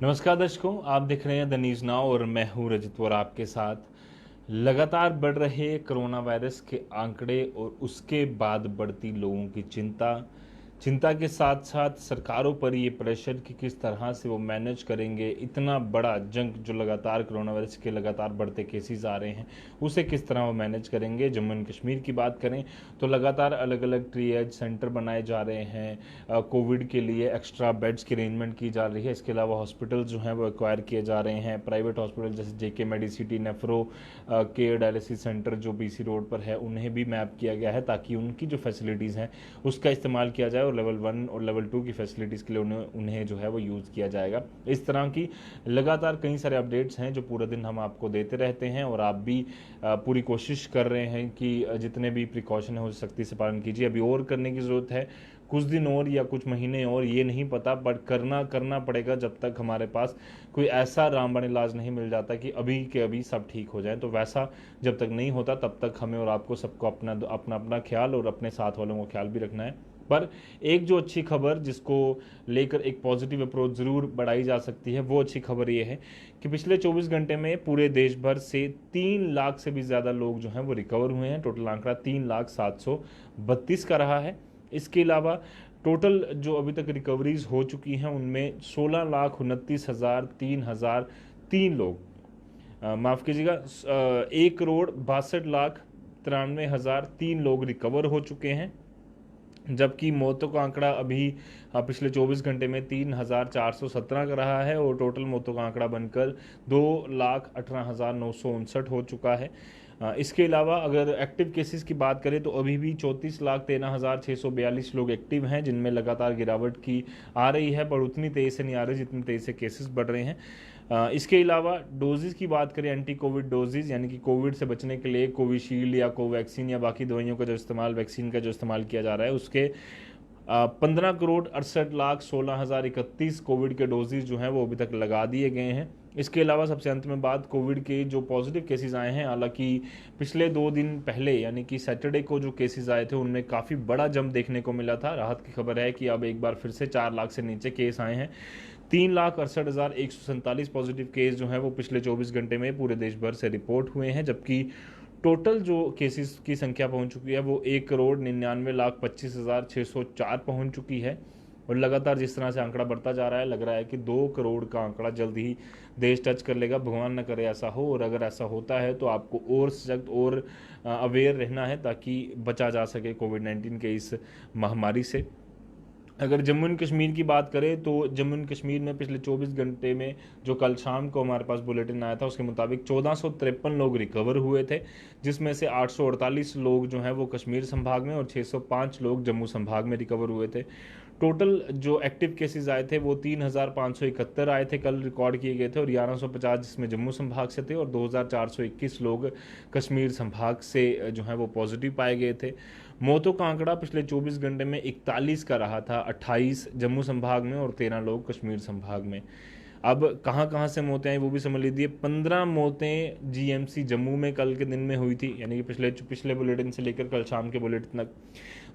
नमस्कार दर्शकों, आप देख रहे हैं द न्यूज़ नाउ और मैं हूं रजत और आपके साथ। लगातार बढ़ रहे कोरोना वायरस के आंकड़े और उसके बाद बढ़ती लोगों की चिंता के साथ साथ सरकारों पर ये प्रेशर कि किस तरह से वो मैनेज करेंगे इतना बड़ा जंग जो लगातार कोरोना वायरस के लगातार बढ़ते केसेस आ रहे हैं, उसे किस तरह वो मैनेज करेंगे। जम्मू एंड कश्मीर की बात करें तो लगातार अलग अलग ट्रिएज सेंटर बनाए जा रहे हैं, कोविड के लिए एक्स्ट्रा बेड्स की अरेंजमेंट की जा रही है। इसके अलावा हॉस्पिटल जो हैं वो एक्वायर किए जा रहे हैं। प्राइवेट हॉस्पिटल जैसे JK Medicity, nephro care dialysis centre जो बीसी रोड पर है, उन्हें भी मैप किया गया है ताकि उनकी जो फैसिलिटीज़ हैं उसका इस्तेमाल किया जाए और लेवल 1 और लेवल 2 की फैसिलिटीज़ के लिए उन्हें जो है वो यूज़ किया जाएगा। इस तरह की लगातार कई सारे अपडेट्स हैं जो पूरा दिन हम आपको देते रहते हैं और आप भी पूरी कोशिश कर रहे हैं कि जितने भी प्रिकॉशन है हो सख्ती से पालन कीजिए। अभी और करने की ज़रूरत है, कुछ दिन और या कुछ महीने और, ये नहीं पता, बट करना पड़ेगा जब तक हमारे पास कोई ऐसा रामबाण इलाज नहीं मिल जाता कि अभी के अभी सब ठीक हो जाए। तो वैसा जब तक नहीं होता तब तक हमें और आपको सबको अपना अपना अपना ख्याल और अपने साथ वालों का ख्याल भी रखना है। पर एक जो अच्छी खबर जिसको लेकर एक पॉजिटिव अप्रोच ज़रूर बढ़ाई जा सकती है, वो अच्छी खबर ये है कि पिछले 24 घंटे में पूरे देश भर से 3 लाख से भी ज़्यादा लोग जो हैं वो रिकवर हुए हैं। टोटल आंकड़ा 3,732 का रहा है। इसके अलावा टोटल जो अभी तक रिकवरीज हो चुकी हैं उनमें 16,29,03 लोग, माफ़ कीजिएगा, 1,62,93,003 लोग रिकवर हो चुके हैं। जबकि मौतों का आंकड़ा अभी पिछले 24 घंटे में 3,417 का रहा है और टोटल मौतों का आंकड़ा बनकर 2,18,959 हो चुका है। इसके अलावा अगर एक्टिव केसेस की बात करें तो अभी भी 34,13,642 लोग एक्टिव हैं, जिनमें लगातार गिरावट की आ रही है, पर उतनी तेज़ी से नहीं आ रही जितनी तेज़ी से केसेस बढ़ रहे हैं। इसके अलावा डोजेज़ की बात करें, एंटी कोविड डोजेज़ यानी कि कोविड से बचने के लिए कोविशील्ड या कोवैक्सीन या बाकी दवाइयों का जो इस्तेमाल, वैक्सीन का जो इस्तेमाल किया जा रहा है, उसके 15,68,16,031 कोविड के डोजेज जो हैं वो अभी तक लगा दिए गए हैं। इसके अलावा सबसे अंत में बात कोविड के जो पॉजिटिव केसेस आए हैं, हालांकि पिछले 2 दिन पहले यानी कि सैटरडे को जो केसेस आए थे उनमें काफ़ी बड़ा जंप देखने को मिला था। राहत की खबर है कि अब एक बार फिर से 4 लाख से नीचे केस आए हैं। 3,68,147 पॉजिटिव केस जो हैं वो पिछले 24 घंटे में पूरे देश भर से रिपोर्ट हुए हैं, जबकि टोटल जो केसेस की संख्या पहुंच चुकी है वो 1,99,25,604 पहुंच चुकी है। और लगातार जिस तरह से आंकड़ा बढ़ता जा रहा है, लग रहा है कि 2 करोड़ का आंकड़ा जल्द ही देश टच कर लेगा। भगवान न करे ऐसा हो, और अगर ऐसा होता है तो आपको और सख्त और अवेयर रहना है ताकि बचा जा सके कोविड-19 के इस महामारी से। अगर जम्मू एंड कश्मीर की बात करें तो जम्मू एंड कश्मीर में पिछले 24 घंटे में जो कल शाम को हमारे पास बुलेटिन आया था उसके मुताबिक 1453 लोग रिकवर हुए थे, जिसमें से 848 लोग जो हैं वो कश्मीर संभाग में और 605 लोग जम्मू संभाग में रिकवर हुए थे। टोटल जो एक्टिव केसेस आए थे वो 3,571 आए थे, कल रिकॉर्ड किए गए थे, और 1,150 जिसमें जम्मू संभाग से थे और 2,421 लोग कश्मीर संभाग से जो है वो पॉजिटिव पाए गए थे। मौतों का आंकड़ा पिछले 24 घंटे में 41 का रहा था, 28 जम्मू संभाग में और 13 लोग कश्मीर संभाग में। अब कहाँ कहाँ से मौतें आई वो भी समझ लीजिए। 15 मौतें जीएमसी जम्मू में कल के दिन में हुई थी, यानी कि पिछले बुलेटिन से लेकर कल शाम के बुलेटिन तक।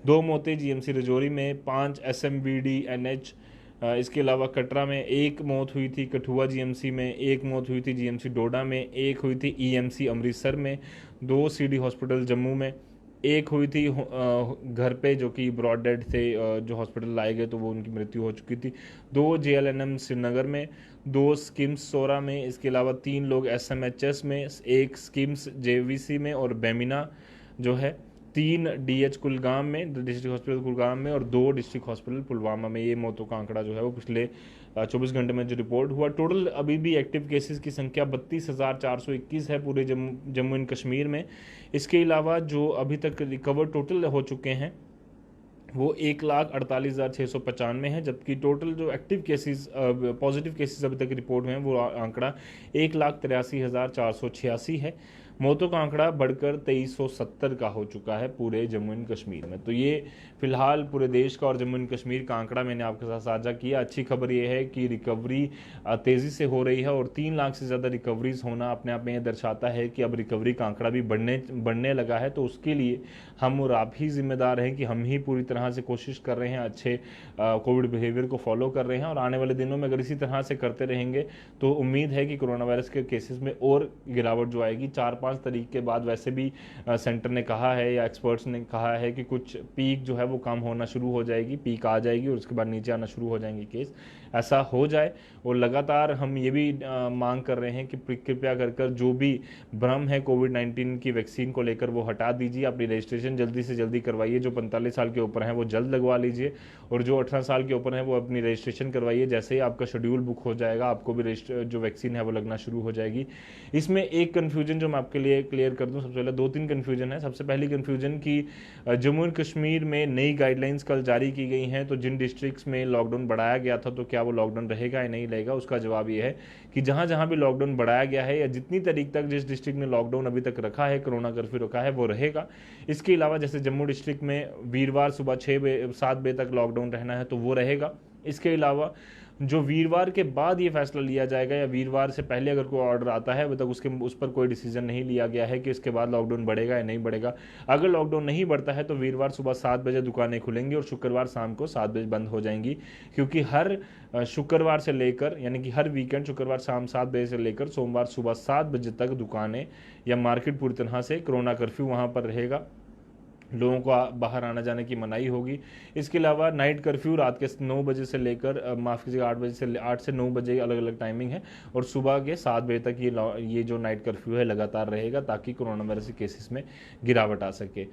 2 मौतें जीएमसी रजौरी में, 5 एसएमबीडी एनएच, इसके अलावा कटरा में 1 मौत हुई थी, कठुआ जीएमसी में 1 मौत हुई थी, जीएमसी डोडा में 1 हुई थी, ईएमसी अमृतसर में 2, सीडी हॉस्पिटल जम्मू में 1 हुई थी, घर पे जो कि ब्रॉड डेड थे, जो हॉस्पिटल लाए गए तो वो उनकी मृत्यु हो चुकी थी। 2 जेएलएनएम श्रीनगर में, 2 स्किम्स सोरा में, इसके अलावा 3 लोग एसएमएचएस में, 1 स्किम्स जेवीसी में और बेमिना जो है, 3 डीएच कुलगाम में, डिस्ट्रिक्ट हॉस्पिटल कुलगाम में, और 2 डिस्ट्रिक्ट हॉस्पिटल पुलवामा में। ये मौतों का आंकड़ा जो है वो पिछले 24 घंटे में जो रिपोर्ट हुआ। टोटल अभी भी एक्टिव केसेस की संख्या 32,421 है पूरे जम्मू एंड कश्मीर में। इसके अलावा जो अभी तक रिकवर टोटल हो चुके हैं वो 1,48,695 है, जबकि टोटल जो एक्टिव केसेस पॉजिटिव केसेस अभी तक रिपोर्ट हुए हैं वो आंकड़ा 1,83,486 है। मौतों का आंकड़ा बढ़कर 2370 का हो चुका है पूरे जम्मू एंड कश्मीर में। तो ये फिलहाल पूरे देश का और जम्मू एंड कश्मीर का आंकड़ा मैंने आपके साथ साझा किया। अच्छी खबर ये है कि रिकवरी तेज़ी से हो रही है और 3 लाख से ज़्यादा रिकवरीज होना अपने आप में ये दर्शाता है कि अब रिकवरी का आंकड़ा भी बढ़ने लगा है। तो उसके लिए हम और आप ही जिम्मेदार हैं कि हम ही पूरी तरह से कोशिश कर रहे हैं, अच्छे कोविड बिहेवियर को फॉलो कर रहे हैं, और आने वाले दिनों में अगर इसी तरह से करते रहेंगे तो उम्मीद है कि कोरोना वायरस के केसेस में और गिरावट जो आएगी। 4-5 तारीख के बाद वैसे भी सेंटर ने कहा है या एक्सपर्ट्स ने कहा है कि कुछ पीक जो है वो कम होना शुरू हो जाएगी, पीक आ जाएगी और उसके बाद नीचे आना शुरू हो जाएंगे केस। ऐसा हो जाए, और लगातार हम ये भी मांग कर रहे हैं कि कृपया कर जो भी भ्रम है कोविड-19 की वैक्सीन को लेकर वो हटा दीजिए। अपनी रजिस्ट्रेशन जल्दी से जल्दी करवाइए। जो 45 साल के ऊपर हैं वो जल्द लगवा लीजिए, और जो 18 साल के ऊपर हैं वो अपनी रजिस्ट्रेशन करवाइए। जैसे ही आपका शेड्यूल बुक हो जाएगा आपको भी जो वैक्सीन है वो लगना शुरू हो जाएगी। इसमें एक कन्फ्यूजन जो मैं आपके लिए क्लियर कर दूं, सबसे पहले 2-3 कन्फ्यूजन है। सबसे पहली कन्फ्यूजन कि जम्मू एंड कश्मीर में नई गाइडलाइंस कल जारी की गई हैं, तो जिन डिस्ट्रिक्ट्स में लॉकडाउन बढ़ाया गया था तो क्या वो लॉकडाउन रहेगा या नहीं रहेगा। उसका जवाब ये है कि जहां जहां भी लॉकडाउन बढ़ाया गया है या जितनी तारीख तक जिस डिस्ट्रिक्ट ने लॉकडाउन अभी तक रखा है, कोरोना कर्फ्यू रखा है, वो रहेगा। इसके अलावा जैसे जम्मू डिस्ट्रिक्ट में वीरवार सुबह 7 बजे तक लॉकडाउन रहना है तो वो रहेगा। इसके अलावा जो वीरवार के बाद ये फैसला लिया जाएगा या वीरवार से पहले अगर कोई ऑर्डर आता है, अभी तक उस पर कोई डिसीजन नहीं लिया गया है कि इसके बाद लॉकडाउन बढ़ेगा या नहीं बढ़ेगा। अगर लॉकडाउन नहीं बढ़ता है तो वीरवार सुबह 7 बजे दुकानें खुलेंगी और शुक्रवार शाम को 7 बजे बंद हो जाएंगी, क्योंकि हर शुक्रवार से लेकर यानी कि हर वीकेंड शुक्रवार शाम 7 बजे से लेकर सोमवार सुबह 7 बजे तक दुकानें या मार्केट पूरी तरह से कोरोना कर्फ्यू वहाँ पर रहेगा। लोगों को बाहर आना जाने की मनाही होगी। इसके अलावा नाइट कर्फ्यू रात के 9 बजे से लेकर 8 से 9 बजे अलग अलग टाइमिंग है, और सुबह के 7 बजे तक ये जो नाइट कर्फ्यू है लगातार रहेगा, ताकि कोरोना वायरस के केसेस में गिरावट आ सके।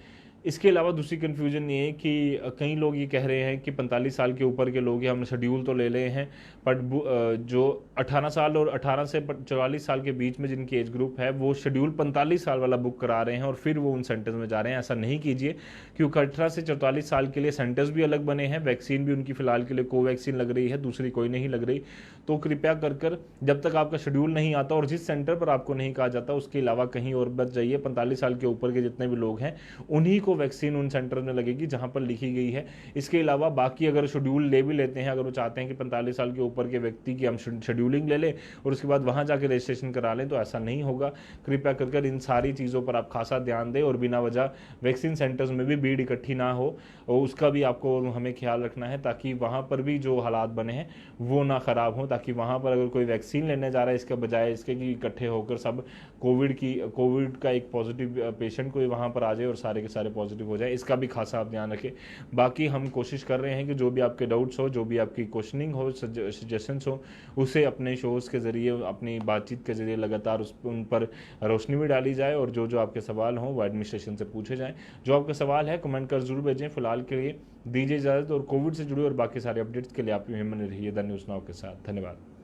इसके अलावा दूसरी कन्फ्यूजन ये है कि कई लोग ये कह रहे हैं कि 45 साल के ऊपर के लोग हैं, हमने शेड्यूल तो ले लिए हैं, बट जो 18 साल और 18 से 44 साल के बीच में जिनकी एज ग्रुप है वो शेड्यूल 45 साल वाला बुक करा रहे हैं और फिर वो उन सेंटर्स में जा रहे हैं। ऐसा नहीं कीजिए, क्योंकि 18 से 44 साल के लिए सेंटर्स भी अलग बने हैं, वैक्सीन भी उनकी फिलहाल के लिए कोवैक्सीन लग रही है, दूसरी कोई नहीं लग रही। तो कृपया कर जब तक आपका शेड्यूल नहीं आता और जिस सेंटर पर आपको नहीं कहा जाता उसके अलावा कहीं और बच जाइए। 45 साल के ऊपर के जितने भी लोग हैं उन्हीं को वैक्सीन उन सेंटर में लगेगी जहां पर लिखी गई है। इसके अलावा बाकी अगर शेड्यूल ले भी लेते हैं, अगर वो चाहते हैं कि 45 साल के ऊपर के व्यक्ति की हम शेड्यूलिंग ले लें और उसके बाद वहां जाकर रजिस्ट्रेशन करा लें, तो ऐसा नहीं होगा। कृपया कर इन सारी चीज़ों पर आप खासा ध्यान दें और बिना वजह वैक्सीन सेंटर्स में भी भीड़ इकट्ठी ना हो, और उसका भी आपको हमें ख्याल रखना है, ताकि वहाँ पर भी जो हालात बने हैं वो ना ख़राब हो, ताकि वहाँ पर अगर कोई वैक्सीन लेने जा रहा है इसके बजाय इसके कि इकट्ठे होकर सब कोविड का एक पॉजिटिव पेशेंट कोई वहाँ पर आ जाए और सारे के सारे पॉजिटिव हो जाए, इसका भी खासा आप ध्यान रखें। बाकी हम कोशिश कर रहे हैं कि जो भी आपके डाउट्स हो, जो भी आपकी क्वेश्चनिंग हो, सजेशंस हो, उसे अपने शोज़ के ज़रिए, अपनी बातचीत के ज़रिए लगातार उन पर रोशनी भी डाली जाए, और जो आपके सवाल हों वो एडमिनिस्ट्रेशन से पूछे जाएँ। जो आपका सवाल है कमेंट कर जरूर भेजें। फिलहाल के लिए दीजिए इजाज़त, और कोविड से जुड़े और बाकी सारे अपडेट्स के लिए आप हिम्मत रहिए द न्यूज़ नाउ के साथ। धन्यवाद।